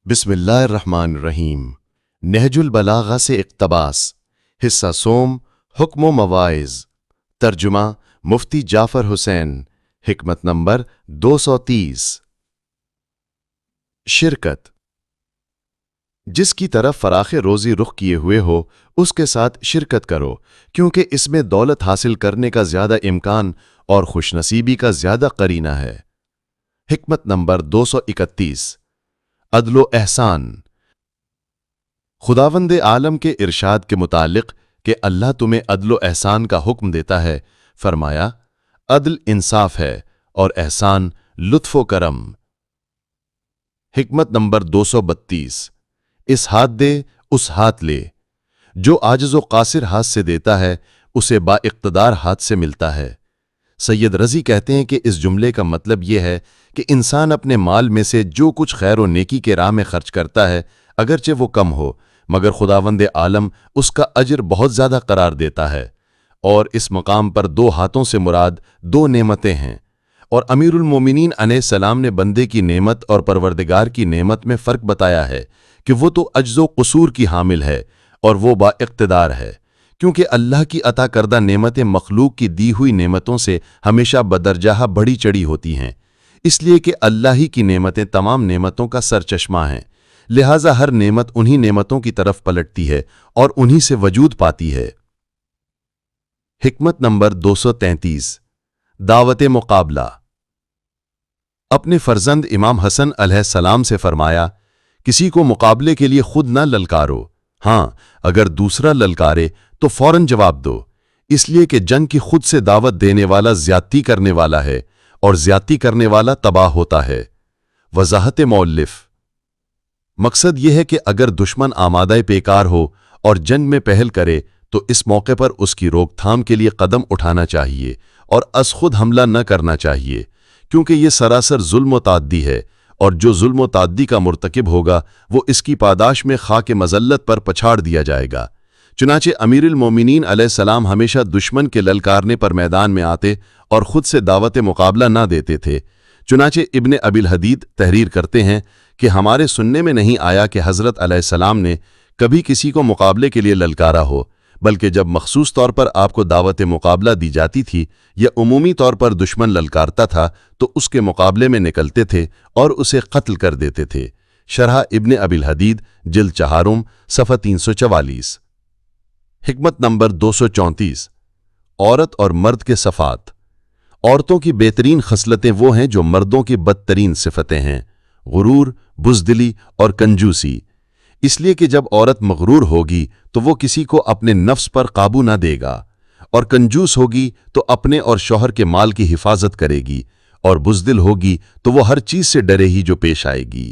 बिस्मिल्लाहिर्रहमानिर्रहीम। नहजुल बलागा से इक़्तबास, हिस्सा सोम, हुक्म मवाइज़। तर्जुमा मुफ्ती जाफ़र हुसैन। हिकमत नंबर 230। शिरकत। जिसकी तरफ फराख़ रोज़ी रुख किए हुए हो उसके साथ शिरकत करो, क्योंकि इसमें दौलत हासिल करने का ज़्यादा इम्कान और खुशनसीबी का ज़्यादा करीना है। हिकमत नंबर 231। अदलो एहसान। खुदावंद आलम के इरशाद के मुतालिक कि अल्लाह तुम्हें अदलो एहसान का हुक्म देता है, फरमाया, अदल इंसाफ है और एहसान लुत्फ़ो करम। हिकमत नंबर 232। इस हाथ दे उस हाथ ले। जो आजिज़ व कासिर हाथ से देता है उसे बाइक़्तिदार हाथ से मिलता है। सैयद रज़ी कहते हैं कि इस जुमले का मतलब यह है कि इंसान अपने माल में से जो कुछ खैर व नेकी के राह में खर्च करता है, अगरचे वो कम हो, मगर खुदावंद आलम उसका अजर बहुत ज़्यादा करार देता है। और इस मकाम पर दो हाथों से मुराद दो नेमतें हैं, और अमीरुल मोमिनीन अलैहिस्सलाम ने बंदे की नेमत और परवरदिगार की नेमत में फ़र्क बताया है कि वो तो अज्ज़ो क़ुसूर की हामिल है और वो बाइक़्तिदार है, क्योंकि अल्लाह की अता करदा नेमतें मखलूक की दी हुई नेमतों से हमेशा बदरजाह बढ़ी चढ़ी होती हैं, इसलिए कि अल्लाह ही की नेमतें तमाम नेमतों का सरचश्मा हैं। लिहाजा हर नेमत उन्हीं नेमतों की तरफ पलटती है और उन्हीं से वजूद पाती है। हिकमत नंबर 233। दावत मुकाबला। अपने फर्जंद इमाम हसन अलैहिस्सलाम से फरमाया, किसी को मुकाबले के लिए खुद न ललकारो, हाँ अगर दूसरा ललकारे तो फौरन जवाब दो, इसलिए कि जंग की खुद से दावत देने वाला ज्यादती करने वाला है और ज्यादती करने वाला तबाह होता है। वजाहत मौलिफ। मकसद यह है कि अगर दुश्मन आमादा पेकार हो और जंग में पहल करे तो इस मौके पर उसकी रोकथाम के लिए कदम उठाना चाहिए और खुद हमला न करना चाहिए, क्योंकि यह सरासर जुल्म व ताद्दी है, और जो जुल्म व ताद्दी का मुर्तकिब होगा वो इसकी पादाश में खाके मजल्लत पर पछाड़ दिया जाएगा। चुनाचे अमीरुल मोमिनीन अलैहिस्सलाम हमेशा दुश्मन के ललकारने पर मैदान में आते और खुद से दावत मुकाबला ना देते थे। चुनाचे इब्ने अबिल हदीद तहरीर करते हैं कि हमारे सुनने में नहीं आया कि हज़रत अलैहिस्सलाम ने कभी किसी को मुकाबले के लिए ललकारा हो, बल्कि जब मखसूस तौर पर आपको दावत मुकाबला दी जाती थी या उमूमी तौर पर दुश्मन ललकारता था तो उसके मुकाबले में निकलते थे और उसे कत्ल कर देते थे। शरह इब्ने अबिल हदीद जिल्द 4 सफ़ा 344। हिकमत नंबर 234। औरत और मर्द के सफ़ात। औरतों की बेहतरीन खसलतें वो हैं जो मर्दों की बदतरीन सिफतें हैं, गुरूर, बुज़दिली और कंजूसी। इसलिए कि जब औरत मगरूर होगी तो वो किसी को अपने नफ्स पर काबू ना देगा, और कंजूस होगी तो अपने और शौहर के माल की हिफाजत करेगी, और बुज़दिल होगी तो वो हर चीज़ से डरे ही जो पेश आएगी।